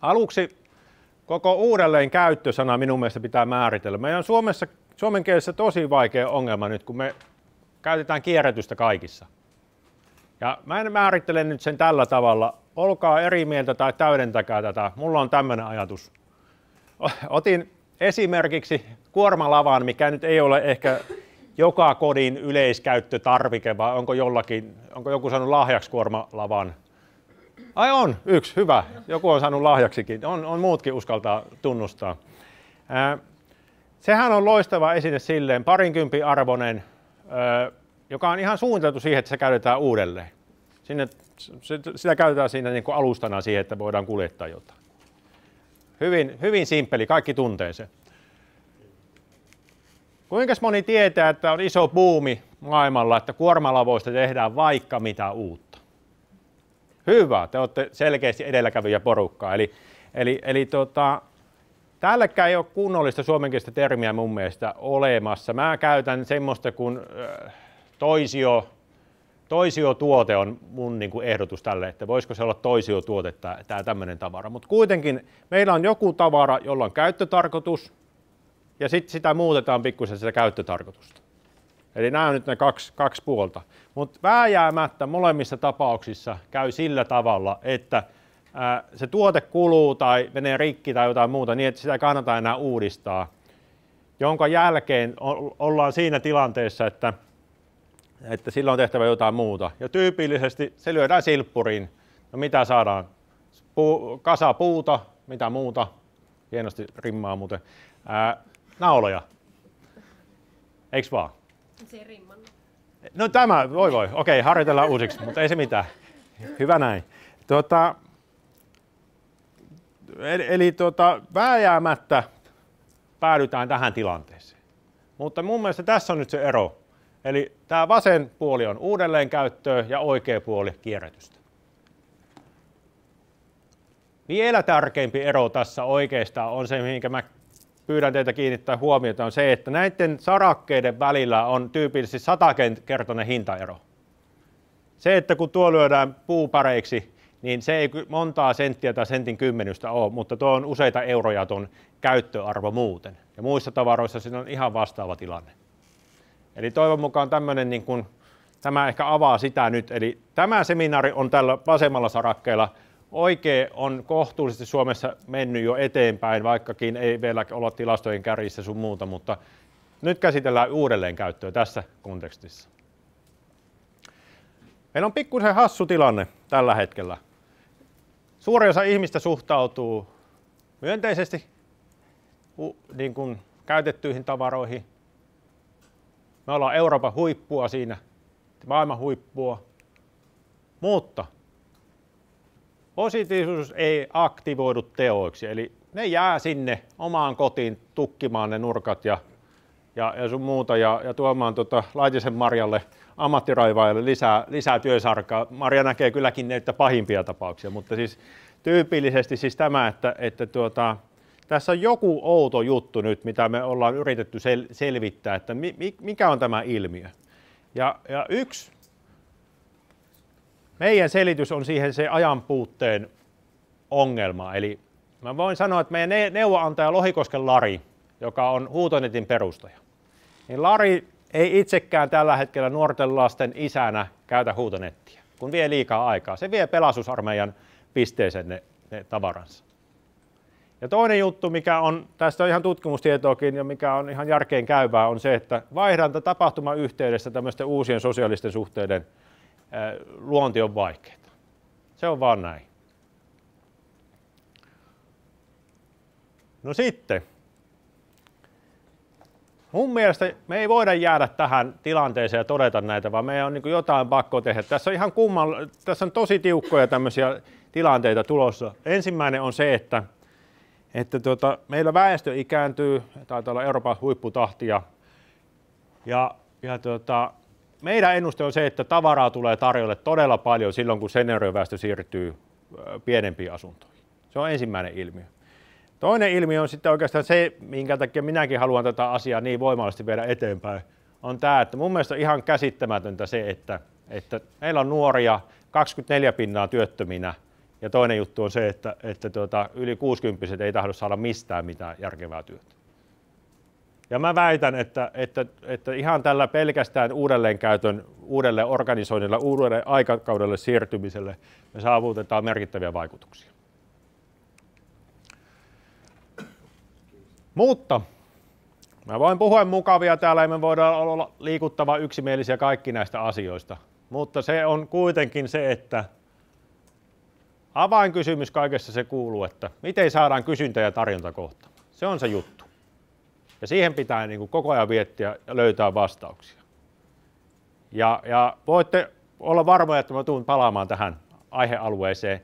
Aluksi koko uudelleen käyttösana minun mielestä pitää määritellä. Meidän on suomen kielessä tosi vaikea ongelma nyt, kun me käytetään kierrätystä kaikissa. Ja mä en määrittele nyt sen tällä tavalla. Olkaa eri mieltä tai täydentäkää tätä. Mulla on tämmöinen ajatus. Otin esimerkiksi kuormalavan, mikä nyt ei ole ehkä joka kodin yleiskäyttötarvike, vai onko joku saanut lahjaksi kuormalavan? Ai on, yksi, hyvä. Joku on saanut lahjaksikin. On muutkin uskaltaa tunnustaa. Sehän on loistava esine silleen, 20 arvoinen, joka on ihan suunniteltu siihen, että se käytetään uudelleen. Sitä käytetään siinä niin kuin alustana siihen, että voidaan kuljettaa jotain. Hyvin simppeli, kaikki tuntee se. Kuinka moni tietää, että on iso buumi maailmalla, että kuormalavoista tehdään vaikka mitä uutta? Hyvä, te olette selkeästi edelläkävijä porukkaa. Eli tällekään ei ole kunnollista suomenkielistä termiä mun mielestä olemassa. Mä käytän semmoista kuin toisiotuote on mun niin kuin ehdotus tälle, että voisiko se olla toisiotuote tämä tämmöinen tavara. Mutta kuitenkin meillä on joku tavara, jolla on käyttötarkoitus ja sitten sitä muutetaan pikkusen sitä käyttötarkoitusta. Eli nämä on nyt ne kaksi puolta. Mutta vääjäämättä molemmissa tapauksissa käy sillä tavalla, että se tuote kuluu tai menee rikki tai jotain muuta niin, että sitä ei kannata enää uudistaa, jonka jälkeen ollaan siinä tilanteessa, että silloin on tehtävä jotain muuta. Ja tyypillisesti se lyödään silppuriin. No mitä saadaan? Kasa puuta, mitä muuta? Hienosti rimmaa muuten. Nauloja. Eiks vaan? Se ei rimmannut. No tämä, voi. Okei, harjoitellaan uusiksi, mutta ei se mitään. Hyvä näin. Eli vääjäämättä päädytään tähän tilanteeseen. Mutta mun mielestä tässä on nyt se ero. Eli tämä vasen puoli on uudelleenkäyttöä ja oikea puoli kierrätystä. Vielä tärkeämpi ero tässä oikeastaan on se, mihinkä mä pyydän teitä kiinnittää huomiota, on se, että näiden sarakkeiden välillä on tyypillisesti 100-kertainen hintaero. Se, että kun tuo lyödään puupareiksi, niin se ei montaa senttiä tai sentin kymmenystä ole, mutta tuo on useita euroja tuon käyttöarvo muuten. Ja muissa tavaroissa siinä on ihan vastaava tilanne. Eli toivon mukaan tämmöinen, niin kun, tämä ehkä avaa sitä nyt. Eli tämä seminaari on tällä vasemmalla sarakkeella. Oikea on kohtuullisesti Suomessa mennyt jo eteenpäin, vaikkakin ei vielä olla tilastojen kärjissä sun muuta, mutta nyt käsitellään uudelleenkäyttöä tässä kontekstissa. Meillä on pikkusen hassu tilanne tällä hetkellä. Suuri osa ihmistä suhtautuu myönteisesti niin kuin käytettyihin tavaroihin. Me ollaan Euroopan huippua siinä, maailman huippua, mutta positiivisuus ei aktivoidu teoiksi, eli ne jää sinne omaan kotiin tukkimaan ne nurkat ja sun muuta ja tuomaan Laitisen Marjalle, ammattiraivaille lisää työsarkaa. Marja näkee kylläkin näitä pahimpia tapauksia, mutta siis tyypillisesti siis tämä, että tässä on joku outo juttu nyt, mitä me ollaan yritetty selvittää, että mikä on tämä ilmiö. Ja yksi meidän selitys on siihen se ajanpuutteen ongelma. Eli mä voin sanoa, että meidän neuvonantaja Lohikosken Lari, joka on Huutonetin perustaja, niin Lari ei itsekään tällä hetkellä nuorten lasten isänä käytä Huutonettiä, kun vie liikaa aikaa. Se vie pelastusarmeijan pisteeseen ne tavaransa. Ja toinen juttu, mikä on, tästä on ihan tutkimustietoakin ja mikä on ihan järkeen käyvää, on se, että vaihdanta tapahtuman yhteydessä tämmöisten uusien sosiaalisten suhteiden luonti on vaikeaa. Se on vaan näin. No sitten, mun mielestä me ei voida jäädä tähän tilanteeseen ja todeta näitä, vaan meidän on niin kuin jotain pakko tehdä. Tässä on tosi tiukkoja tämmöisiä tilanteita tulossa. Ensimmäinen on se, että meillä väestö ikääntyy, taitaa olla Euroopan huipputahtia, ja meidän ennuste on se, että tavaraa tulee tarjolle todella paljon silloin, kun senioriväestö siirtyy pienempiin asuntoihin. Se on ensimmäinen ilmiö. Toinen ilmiö on sitten oikeastaan se, minkä takia minäkin haluan tätä asiaa niin voimallisesti viedä eteenpäin, on tämä, että mun mielestä on ihan käsittämätöntä se, että meillä on nuoria 24% työttöminä Ja toinen juttu on se, että yli 60-vuotiaat ei tahdo saada mistään mitään järkevää työtä. Ja mä väitän, että ihan tällä pelkästään uudelleenkäytön, uudelleen organisoinnilla, uudelle aikakaudelle siirtymiselle me saavutetaan merkittäviä vaikutuksia. Mutta mä voin puhua mukavia täällä ja me voidaan olla liikuttava yksimielisiä kaikki näistä asioista. Mutta se on kuitenkin se, että avainkysymys kaikessa se kuuluu, että miten saadaan kysyntä ja tarjonta kohtaamaan. Se on se juttu. Ja siihen pitää niin kuin koko ajan viettiä ja löytää vastauksia. Ja voitte olla varmoja, että mä tulen palaamaan tähän aihealueeseen